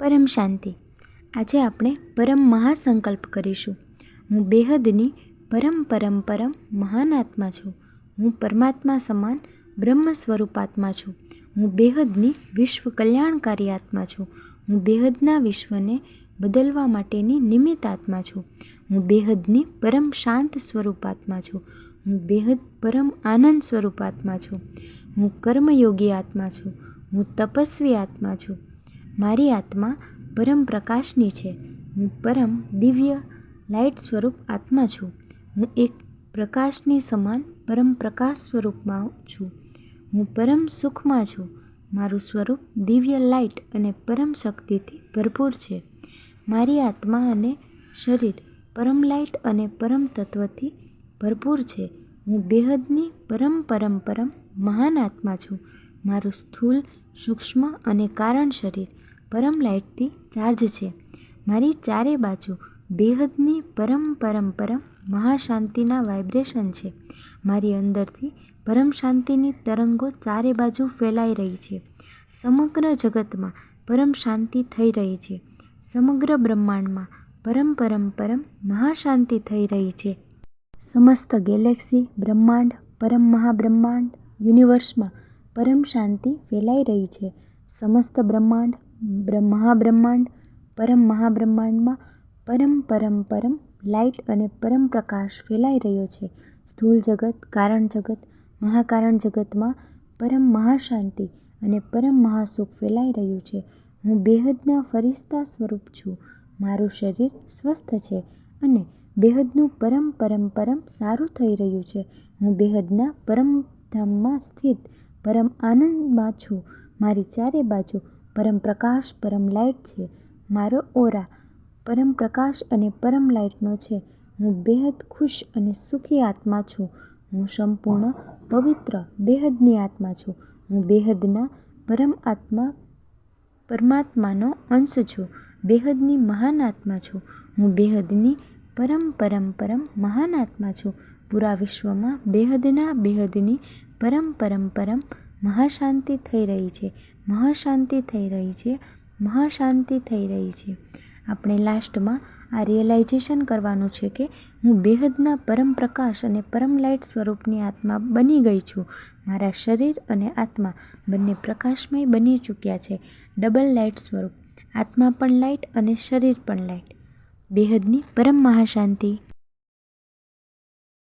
પરમ શાંતિ. આજે આપણે પરમ મહાસંકલ્પ કરીશું. હું બેહદની પરમ પરમ પરમ મહાન આત્મા છું. હું પરમાત્મા સમાન બ્રહ્મ સ્વરૂપાત્મા છું. હું બેહદની વિશ્વ કલ્યાણકારી આત્મા છું. હું બેહદના વિશ્વને બદલવા માટેની નિમિત્ત આત્મા છું. હું બેહદની પરમ શાંત સ્વરૂપાત્મા છું. હું બેહદ પરમ આનંદ સ્વરૂપાત્મા છું. હું કર્મયોગી આત્મા છું. હું તપસ્વી આત્મા છું. મારી આત્મા પરમ પ્રકાશની છે. હું પરમ દિવ્ય લાઇટ સ્વરૂપ આત્મા છું. હું એક પ્રકાશની સમાન પરમ પ્રકાશ સ્વરૂપમાં છું. હું પરમ સુખમાં છું. મારું સ્વરૂપ દિવ્ય લાઇટ અને પરમ શક્તિથી ભરપૂર છે. મારી આત્મા અને શરીર પરમ લાઇટ અને પરમ તત્વથી ભરપૂર છે. હું બેહદની પરમ પરમ પરમ મહાન આત્મા છું. મારું સ્થૂલ, સૂક્ષ્મ અને કારણ શરીર પરમ લાઇટથી ચાર્જ છે. મારી ચારે બાજુ બેહદની પરમ પરમ પરમ મહાશાંતિના વાઇબ્રેશન છે. મારી અંદરથી પરમ શાંતિની તરંગો ચારે બાજુ ફેલાઈ રહી છે. સમગ્ર જગતમાં પરમ શાંતિ થઈ રહી છે. સમગ્ર બ્રહ્માંડમાં પરમ પરમ પરમ મહાશાંતિ થઈ રહી છે. સમસ્ત ગેલેક્સી, બ્રહ્માંડ, પરમ મહાબ્રહ્માંડ, યુનિવર્સમાં પરમ શાંતિ ફેલાઈ રહી છે. સમસ્ત બ્રહ્માંડ, મહાબ્રહ્માંડ, પરમ મહાબ્રહ્માંડમાં પરમ પરમ પરમ લાઇટ અને પરમ પ્રકાશ ફેલાઈ રહ્યો છે. સ્થૂળ જગત, કારણ જગત, મહાકારણ જગતમાં પરમ મહાશાંતિ અને પરમ મહાસુખ ફેલાઈ રહ્યું છે. હું બેહદના ફરિશ્તા સ્વરૂપ છું. મારું શરીર સ્વસ્થ છે અને બેહદનું પરમ પરમ પરમ સારું થઈ રહ્યું છે. હું બેહદના પરમધામમાં સ્થિત પરમ આનંદમાં છું. મારી ચારે બાજુ પરમ પ્રકાશ, પરમ લાઇટ છે. મારો ઓરા પરમ પ્રકાશ અને પરમ લાઇટનો છે. હું બેહદ ખુશ અને સુખી આત્મા છું. હું સંપૂર્ણ પવિત્ર બેહદની આત્મા છું. હું બેહદના પરમ આત્મા પરમાત્માનો અંશ છું. બેહદની મહાન આત્મા છું. હું બેહદની પરમ પરમ પરમ મહાન આત્મા છું. પૂરા વિશ્વમાં બેહદની પરમ પરમ પરમ મહાશાંતિ થઈ રહી છે. મહાશાંતિ થઈ રહી છે. મહાશાંતિ થઈ રહી છે. આપણે લાસ્ટમાં આ રિયલાઇઝેશન કરવાનું છે કે હું બેહદના પરમ પ્રકાશ અને પરમ લાઇટ સ્વરૂપની આત્મા બની ગઈ છું. મારા શરીર અને આત્મા બંને પ્રકાશમય બની ચૂક્યા છે. ડબલ લાઇટ સ્વરૂપ. આત્મા પણ લાઇટ અને શરીર પણ લાઇટ. બેહદની પરમ મહાશાંતિ.